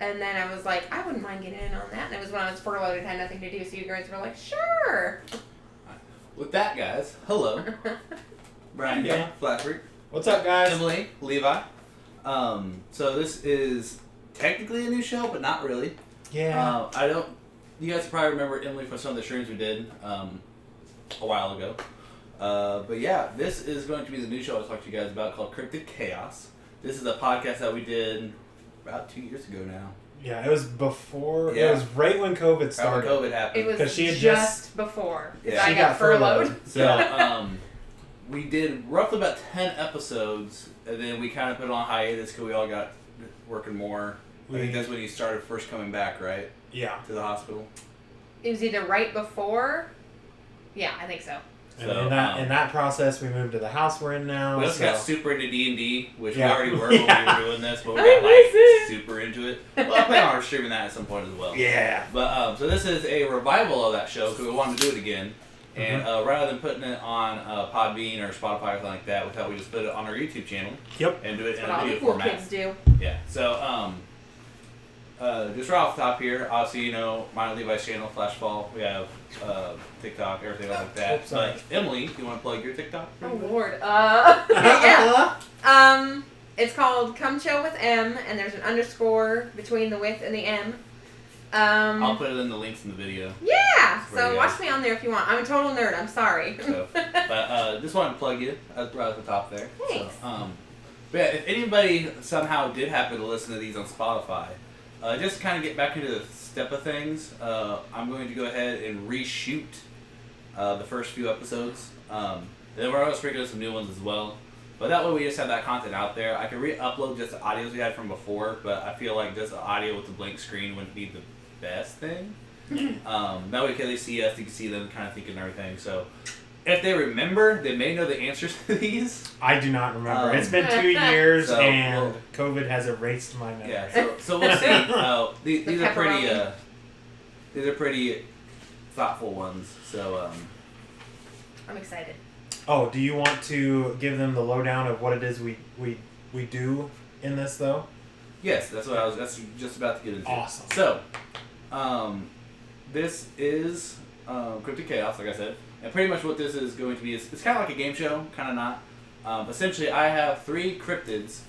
And then I was like, I wouldn't mind getting in on that. And it was when I was furloughed and had nothing to do, so you guys were like, sure. With that, guys, hello. Brian, Yeah. Flashfall. What's up, guys? Emily, Levi. So this is technically a new show, but not really. Yeah. You guys probably remember Emily from some of the streams we did a while ago. But yeah, this is going to be the new show I was talking to you guys about called Cryptid Chaos. This is a podcast that we did about 2 years ago now. Yeah, it was before. Yeah. It was right when COVID started. Right when COVID happened. It was she had just before. Yeah. I She got furloughed. So we did roughly about 10 episodes, and then we kind of put it on hiatus because we all got working more. I think that's when you started first coming back, right? Yeah. To the hospital. It was either right before. Yeah, I think so. And So, in that process, we moved to the house we're in now. We also so. got super into D&D, which Yeah. we already were when we were doing this, but we I got miss it. super into it. Well, I plan on streaming that at some point as well. Yeah. But so this is a revival of that show because we wanted to do it again. And rather than putting it on Podbean or Spotify or something like that, we thought we'd just put it on our YouTube channel. Yep. And do it That's in what a all the video cool format. kids do. Yeah. So just right off the top here, obviously you know mine and Levi's channel, Flashfall. We have TikTok, everything like that. Oops, sorry. But Emily, do you want to plug your TikTok? Oh Lord. Yeah. It's called Come Chill with M, and there's an underscore between the with and the M. I'll put it in the links in the video. Yeah. Where So you watch guys- me on there if you want. I'm a total nerd. I'm sorry. So, but just wanted to plug you right at the top there. Thanks. So, but yeah, if anybody somehow did happen to listen to these on Spotify, just to kind of get back into the step of things, I'm going to go ahead and reshoot the first few episodes. Then we're also bringing some new ones as well. But that way we just have that content out there. I can re-upload just the audios we had from before, but I feel like just the audio with the blank screen wouldn't be the best thing. That way they see us, you can see them kind of thinking and everything. So if they remember, they may know the answers to these. I do not remember. It's been 2 years, So, and COVID has erased my memory. Yeah, so we'll see. These are pretty. pepperoni. These are pretty thoughtful ones. So I'm excited. Oh, do you want to give them the lowdown of what it is we do in this, though? yes, that's what I was. That's just about to get into. Awesome. So, this is Cryptid Chaos, like I said, and pretty much what this is going to be is it's kind of like a game show, kind of not. Essentially, I have 3 cryptids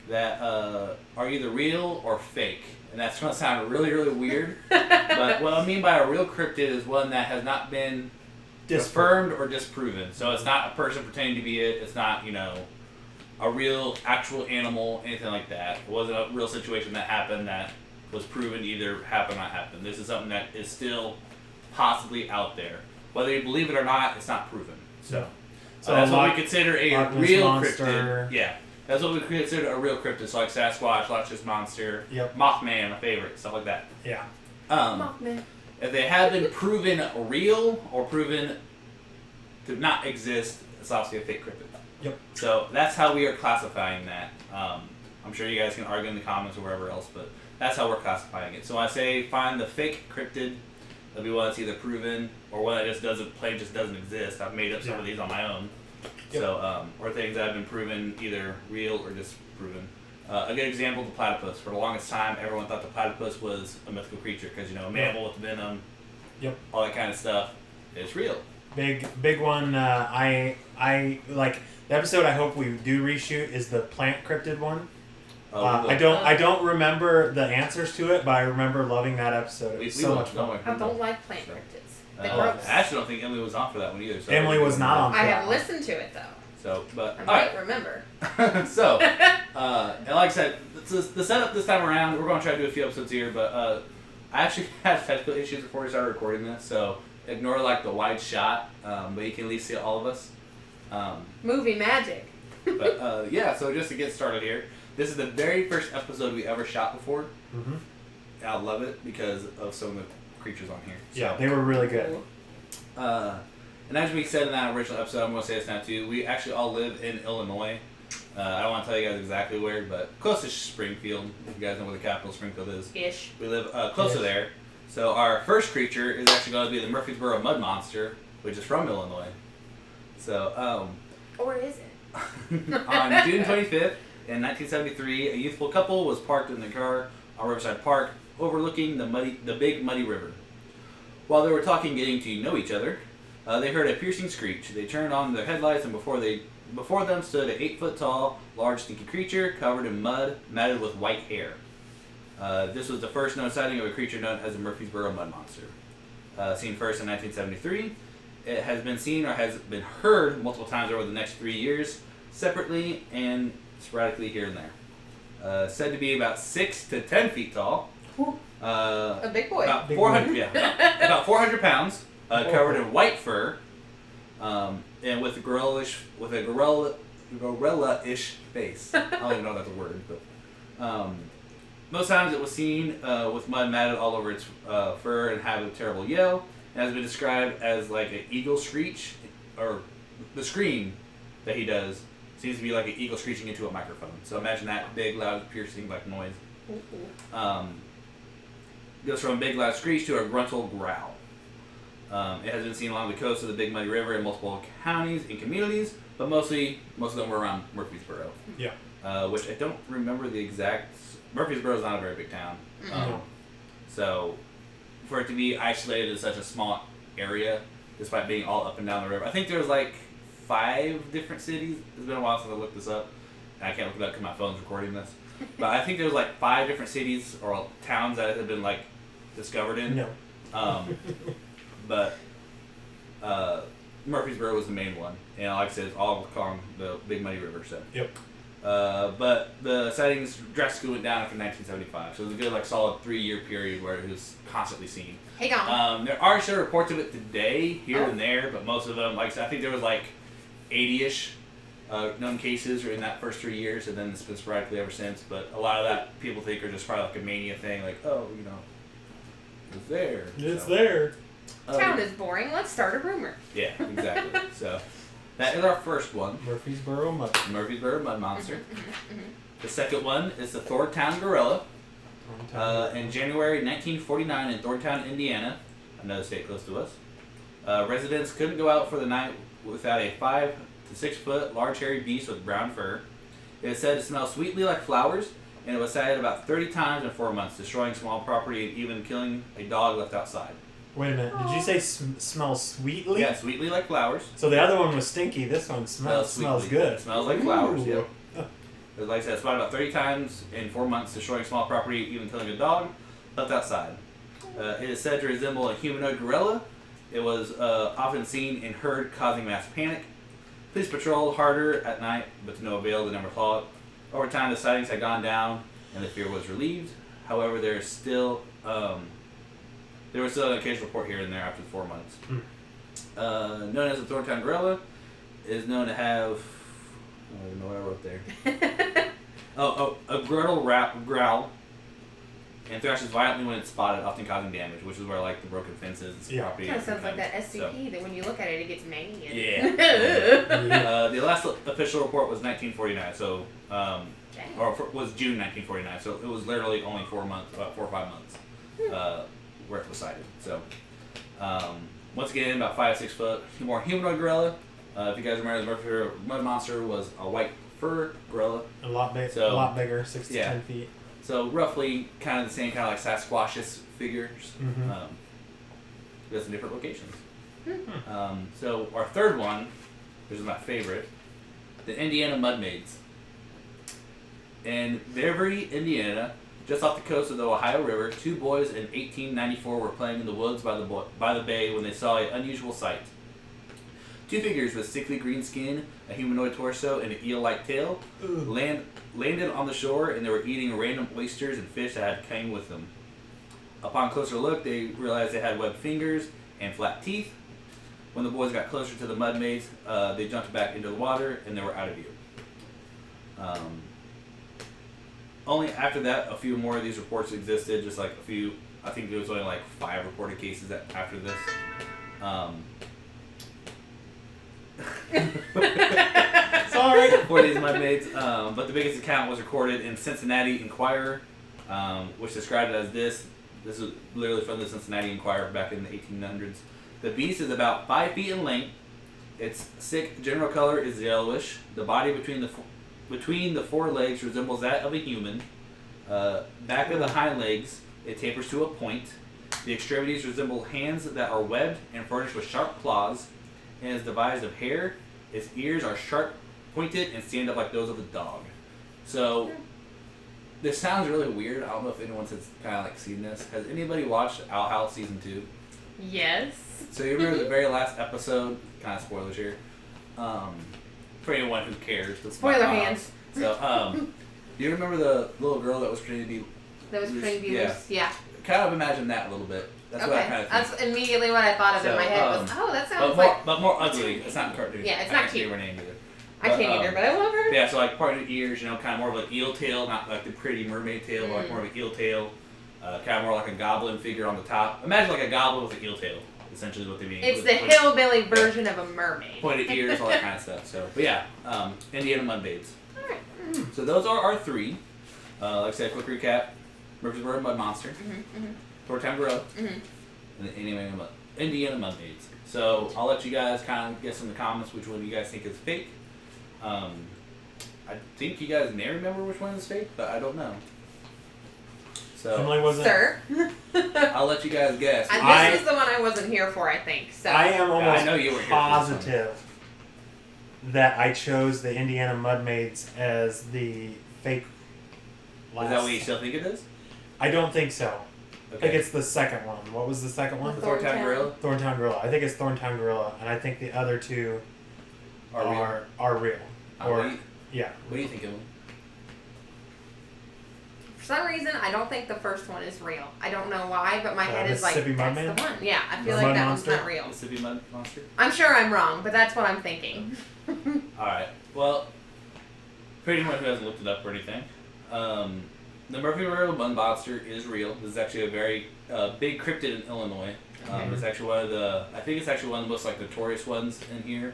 that are either real or fake, and that's going to sound really, really weird. But what I mean by a real cryptid is one that has not been confirmed or disproven. So it's not a person pretending to be it. It's not, a real actual animal, anything like that. It wasn't a real situation that happened that was proven to either happen or not happen. This is something that is still possibly out there. Whether you believe it or not, it's not proven. So that's what we consider a Loch Ness real Monster. cryptid. Yeah. That's what we consider a real cryptid. So like Sasquatch, Loch Ness Monster, Yep. Mothman, my favorite, stuff like that. Yeah. Mothman. If they have been proven real or proven to not exist, it's obviously a fake cryptid. Yep. So that's how we are classifying that. I'm sure you guys can argue in the comments or wherever else, but that's how we're classifying it. So I say find the fake cryptid. That'll be one that's either proven or one that just doesn't exist. I've made up some of these on my own. Yep. So or things that have been proven either real or disproven. A good example, the platypus. For the longest time, everyone thought the platypus was a mythical creature because a mammal with venom, all that kind of stuff. It's real. Big one. I like the episode. I hope we do reshoot is the plant cryptid one. I don't remember the answers to it, but I remember loving that episode. It was so much fun. I don't like plant cryptids. They're I gross. actually don't think Emily was on for that one either. So Emily was not on. I have listened to it though. So, but I all might right. remember. So, and like I said, the setup this time around, we're going to try to do a few episodes here, but I actually had technical issues before we started recording this, so ignore like the wide shot, but you can at least see all of us. Movie magic. But yeah, so just to get started here, this is the very first episode we ever shot before. Mm-hmm. And I love it because of some of the creatures on here. So, Yeah, they were really good. and as we said in that original episode, I'm going to say this now too, we actually all live in Illinois. I don't want to tell you guys exactly where, but close to Springfield, if you guys know where the capital of Springfield is. Ish. We live close to there. So our first creature is actually going to be the Murfreesboro Mud Monster, which is from Illinois. So, Or is it? on June 25th, In 1973, a youthful couple was parked in the car on Riverside Park, overlooking the big muddy river. While they were talking, getting to know each other, they heard a piercing screech. They turned on their headlights, and before them stood an 8-foot-tall, large, stinky creature covered in mud, matted with white hair. This was the first known sighting of a creature known as the Murfreesboro Mud Monster. Seen first in 1973, it has been seen or has been heard multiple times over the next 3 years, separately and sporadically here and there. Said to be about 6 to 10 feet tall. A big boy. About 400, about 400 pounds. Covered in white fur, and with a gorilla-ish face. I don't even know if that's a word, but most times it was seen with mud matted all over its fur and have a terrible yell. It has been described as like an eagle screech, or the scream that he does seems to be like an eagle screeching into a microphone. So imagine that big, loud, piercing like noise. Goes from a big, loud screech to a gruntal growl. It has been seen along the coast of the Big Muddy River in multiple counties and communities, but most of them were around Murfreesboro. Yeah. Which I don't remember the exact. Murfreesboro is not a very big town. So for it to be isolated in such a small area, despite being all up and down the river, I think there was like 5 different cities. It's been a while since I looked this up, and I can't look it up because my phone's recording this. But I think there was like 5 different cities or towns that had been like discovered in. No. But Murfreesboro was the main one, and like I said, it's all along the Big Muddy River. So. Yep. But the sightings drastically went down after 1975, so it was a good, like, solid 3-year period where it was constantly seen. Hey, gone. There are still reports of it today, here and there, but most of them, like I said, I think there was like 80-ish known cases in that first 3 years, and then it's been sporadically ever since. But a lot of that people think are just probably like a mania thing, like, oh, you know, it's there. It's there. Town is boring. Let's start a rumor. Yeah, exactly. So that is our first one. Murfreesboro Mud Monster. The second one is the Thorntown Gorilla. In January 1949 in Thorntown, Indiana, another state close to us, residents couldn't go out for the night without a 5 to 6 foot large hairy beast with brown fur. It is said to smell sweetly like flowers, and it was sighted about 30 times in 4 months, destroying small property and even killing a dog left outside. Wait a minute. Did you say smells sweetly? Yeah, sweetly like flowers. So the other one was stinky. This one smells good. It smells like flowers, yep. Like I said, it's about 30 times in 4 months, destroying small property, even killing a dog left outside. It is said to resemble a humanoid gorilla. It was often seen and heard, causing mass panic. Police patrolled harder at night, but to no avail. They never saw it. Over time, the sightings had gone down, and the fear was relieved. However, there was still an occasional report here and there after the 4 months. Known as the Thorntown Gorilla, is known to have, I don't even know what I wrote there. A gruntal growl, and thrashes violently when it's spotted, often causing damage, which is where like the broken fences and property. Kind of sounds like that SCP that when you look at it, it gets mad. Yeah. The last official report was 1949, so was June 1949, so it was literally only 4 months, about 4 or 5 months. Where it was sighted. So, once again, about 5 to 6 foot, more humanoid gorilla. If you guys remember, the Murfreesboro Mud Monster was a white fur gorilla. A lot bigger, 6 to 10 feet. So roughly, kind of the same, kind of like Sasquatch's figures. Just in different locations. So our third one, which is my favorite, the Indiana Mud Maids. In Beverly, Indiana, just off the coast of the Ohio River, 2 boys in 1894 were playing in the woods by the bay when they saw an unusual sight. 2 figures with sickly green skin, a humanoid torso, and an eel-like tail landed on the shore, and they were eating random oysters and fish that had came with them. Upon closer look, they realized they had webbed fingers and flat teeth. When the boys got closer to the mud maids, they jumped back into the water, and they were out of view. Only after that, a few more of these reports existed, just like a few, I think there was only like 5 reported cases after this. Sorry. For these mud maids. But the biggest account was recorded in Cincinnati Enquirer, which described it as this. This is literally from the Cincinnati Enquirer back in the 1800s. The beast is about 5 feet in length. Its sick general color is yellowish. The body between the between the forelegs resembles that of a human. Back of the hind legs, it tapers to a point. The extremities resemble hands that are webbed and furnished with sharp claws, and is devised of hair. Its ears are sharp, pointed, and stand up like those of a dog. So, this sounds really weird. I don't know if anyone's kind of like seen this. Has anybody watched Owl House Season 2? Yes. So you remember the very last episode? Kind of spoilers here. For anyone who cares. Spoiler hands. So, do you remember the little girl that was pretending to be... That was pretending to be loose? Yeah. Kind of imagine that a little bit. That's what I kind of think. That's immediately what I thought of in my head was, oh, that sounds but more ugly. It's not cartoon. Yeah, it's not cute. I can't remember her name either. I can't either, but I love her. Yeah, so like part of the ears, you know, kind of more of an eel tail, not like the pretty mermaid tail, but like more of an eel tail. Kind of more like a goblin figure on the top. Imagine like a goblin with an eel tail. Essentially what they mean. It's the hillbilly version of a mermaid. Pointed ears, all that kind of stuff. So, but yeah, Indiana Mudmaids. Alright. So those are our three. Like I said, quick recap: Murfreesboro Mud Monster, Thorntown Gorilla, and the Indiana Mudmaids. So I'll let you guys kind of guess in the comments which one you guys think is fake. I think you guys may remember which one is fake, but I don't know. So, Emily wasn't. Sir. I'll let you guys guess. And this is the one I wasn't here for, I think. So I am almost I know you were here positive that I chose the Indiana Mudmaids as the fake last. Is that what you still think it is? I don't think so. Okay. I think it's the second one. What was the second one? The Thorntown Gorilla? Thorntown Gorilla. I think it's Thorntown Gorilla, and I think the other two are real. Yeah. What do you think of them? for some reason, I don't think the first one is real. I don't know why, but my head is like, that's Mississippi the Mudman? one. Yeah, I feel The like Mud that Monster? one's not real. Mississippi Mud Monster? I'm sure I'm wrong, but that's what I'm thinking. Alright, well, for anyone who hasn't looked it up or anything, the Murfreesboro Mud Monster is real. This is actually a very big cryptid in Illinois. It's actually one of the, I think it's actually one of the most like notorious ones in here.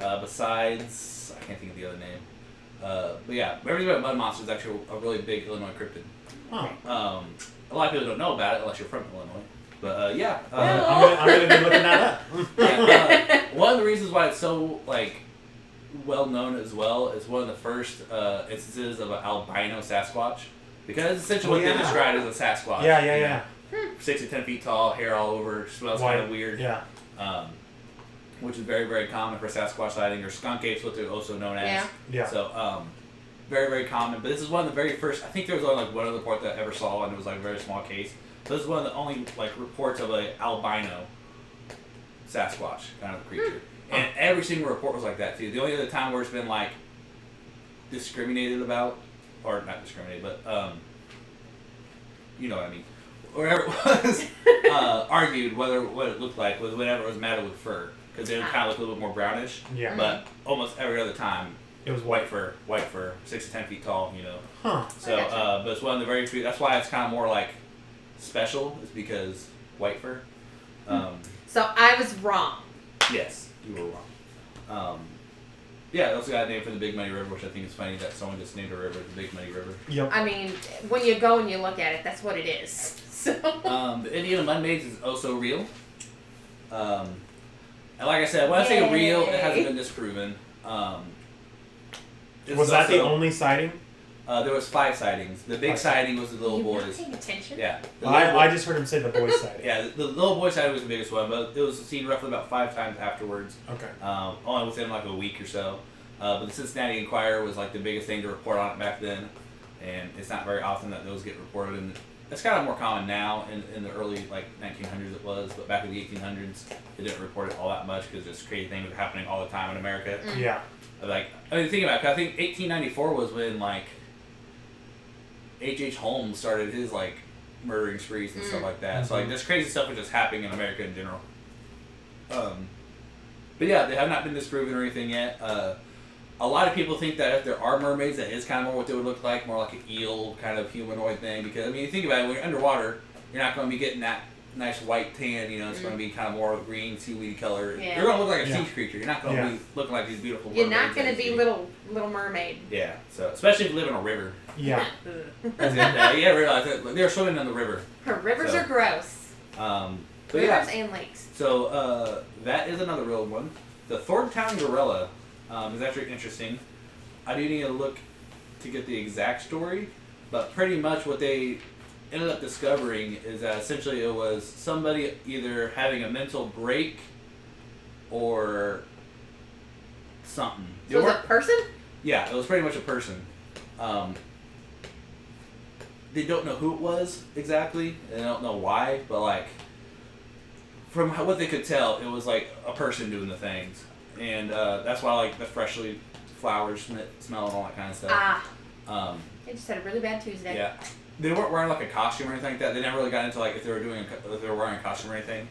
Besides, I can't think of the other name. But yeah, Murfreesboro Mud Monster is actually a really big Illinois cryptid. Huh. A lot of people don't know about it unless you're from Illinois. But yeah. I'm gonna be looking that up. Yeah, one of the reasons why it's so like well known as well is one of the first instances of an albino Sasquatch, because essentially what they described as a Sasquatch. Yeah. 6 to 10 feet tall, hair all over, smells kind of weird. Yeah. Which is very, very common for Sasquatch sighting, or skunk apes, what they're also known as. Yeah. So, very, very common. But this is one of the very first. I think there was only like one other report that I ever saw, and it was like a very small case. So this is one of the only like reports of a albino Sasquatch kind of creature, and every single report was like that too. The only other time where it's been like discriminated about, or not discriminated, but you know what I mean. Wherever it was argued whether what it looked like was whenever it was matted with fur, because they would kind of look a little bit more brownish. Yeah. But almost every other time It was white fur, 6 to 10 feet tall, you know. Huh. So, but it's one of the very few. That's why it's kind of more like special, is because white fur. So I was wrong. Yes, you were wrong. Yeah, they also got a name for the Big Muddy River, which I think is funny that someone just named a river the Big Muddy River. Yep. I mean, when you go and you look at it, that's what it is. So. The Indiana Mudmaids is also real. And like I said, when I say real, it hasn't been disproven. Was that the only sighting? There was 5 sightings. The big sighting was the little You're boys. not paying attention? Yeah. I just heard him say the boys sighting. Yeah, the little boy sighting was the biggest one, but it was seen roughly about 5 times afterwards. Okay. Only within like a week or so. But the Cincinnati Enquirer was like the biggest thing to report on it back then, and it's not very often that those get reported. And it's kind of more common now. In the early like 1900s it was, but back in the 1800s they didn't report it all that much because this crazy thing was happening all the time in America. Yeah. Like, I mean, think about it. 'Cause I think 1894 was when like H.H. Holmes started his like murdering sprees and stuff like that. So like this crazy stuff was just happening in America in general. But yeah, they have not been disproven or anything yet. A lot of people think that if there are mermaids, that is kind of more what they would look like, more like an eel kind of humanoid thing. Because I mean, you think about it, when you're underwater, you're not going to be getting that nice white tan. You know, it's going to be kind of more green seaweedy color. Yeah. You're going to look like a sea creature. You're not going to be looking like these beautiful mermaids. You're not going to be little mermaid. Yeah. So especially if you live in a river. Yeah. That's it. Yeah, realize that they're swimming in the river. Rivers are gross. But Rivers and lakes. So that is another real one. The Thorntown Gorilla is actually interesting. I do need to look to get the exact story, but pretty much what they ended up discovering is that essentially it was somebody either having a mental break or something. So it was a person? Yeah, it was pretty much a person. They don't know who it was exactly, and they don't know why, but like from what they could tell, it was like a person doing the things, and that's why like the freshly flowers smell and all that kind of stuff. They just had a really bad Tuesday. Yeah, they weren't wearing like a costume or anything like that. They never really got into like if they were wearing a costume or anything.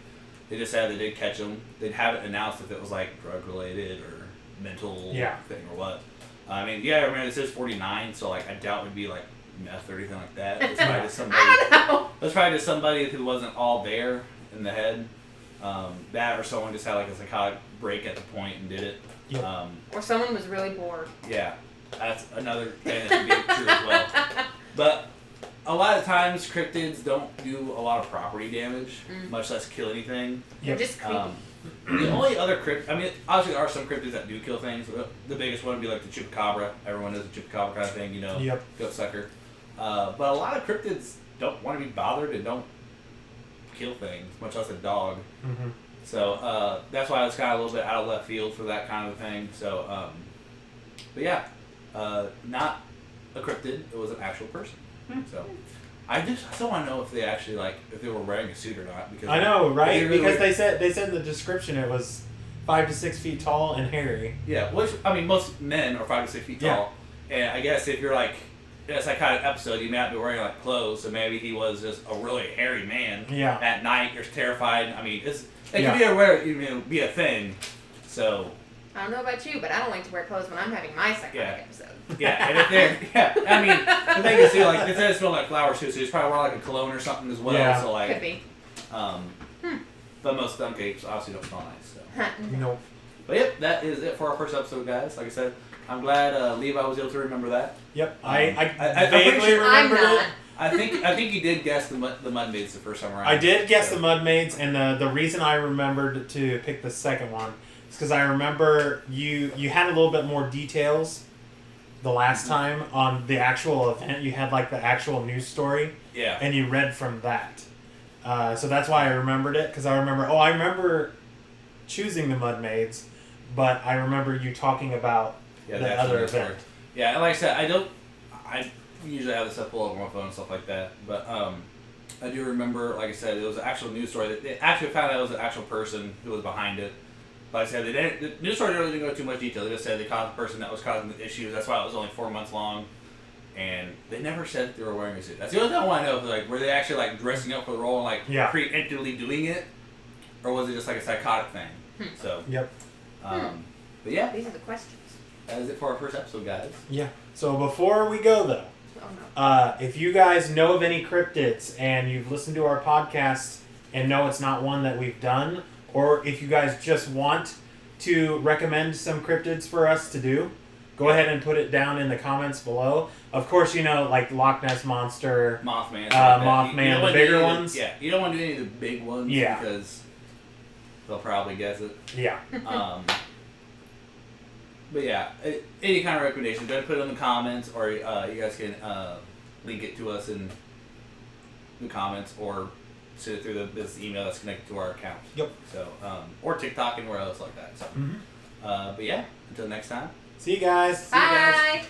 They just said they did catch them. They'd have it announced if it was like drug related or mental thing or what. I mean, yeah, I remember this is 49, so like I doubt it would be like meth or anything like that. It's probably just somebody. I don't know. It's probably just somebody who wasn't all there in the head. That or someone just had like a psychotic break at the point and did it. Yep. Or someone was really bored. Yeah, that's another thing that could be true as well. But a lot of times cryptids don't do a lot of property damage, much less kill anything. They're just creepy. The only other I mean, obviously there are some cryptids that do kill things. The biggest one would be like the chupacabra. Everyone knows the chupacabra kind of thing, you know, goat sucker. But a lot of cryptids don't want to be bothered and don't kill things, much less a dog. Mm-hmm. So that's why I was kind of a little bit out of left field for that kind of thing. So, but yeah, not a cryptid. It was an actual person. So I still want to know if they actually if they were wearing a suit or not. Because I know, right? Really because they said in the description it was 5 to 6 feet tall and hairy. Yeah, which I mean, most men are 5 to 6 feet tall, and I guess if you're like in a psychotic episode, you may not be wearing like clothes, so maybe he was just a really hairy man. Yeah. At night, you're terrified. I mean, it could be a thing. So. I don't know about you, but I don't like to wear clothes when I'm having my psychotic episode. Yeah, and if they're, I mean, the thing is too, like, it says it smells like flowers too, so he's probably wearing like a cologne or something as well. Yeah. So like, could be. But most skunk apes obviously don't smell nice. So. Nope. But yep, that is it for our first episode, guys. Like I said, I'm glad Levi was able to remember that. Yep, I vaguely vaguely remembered it. I think you did guess the mud maids the first time around. I did guess the mud maids, and the reason I remembered to pick the second one is because I remember you had a little bit more details the last time on the actual event. You had like the actual news story. Yeah. And you read from that. So that's why I remembered it, because I remember choosing the mud maids, but I remember you talking about the other event. Yeah, and like I said, I usually have this stuff pulled up on my phone and stuff like that, but I do remember, like I said, it was an actual news story. They actually found out it was an actual person who was behind it. But like I said, the news story really didn't go into too much detail. They just said they caught the person that was causing the issues. That's why it was only 4 months long. And they never said that they were wearing a suit. That's the only thing I want to know. If, like, were they actually like dressing up for the role and like preemptively doing it, or was it just like a psychotic thing? So. Yep. But yeah, these are the questions. That is it for our first episode, guys. Yeah. So before we go though, if you guys know of any cryptids and you've listened to our podcast and know it's not one that we've done, or if you guys just want to recommend some cryptids for us to do, go ahead and put it down in the comments below. Of course, like Loch Ness Monster, Mothman, the bigger ones. Yeah, you don't want to do any of the big ones because they'll probably guess it. Yeah. But yeah, any kind of recommendation, go ahead and put it in the comments, or you guys can link it to us in the comments, or send it through this email that's connected to our account. Yep. So, or TikTok, anywhere else like that. So, but yeah, until next time. See you guys. Bye.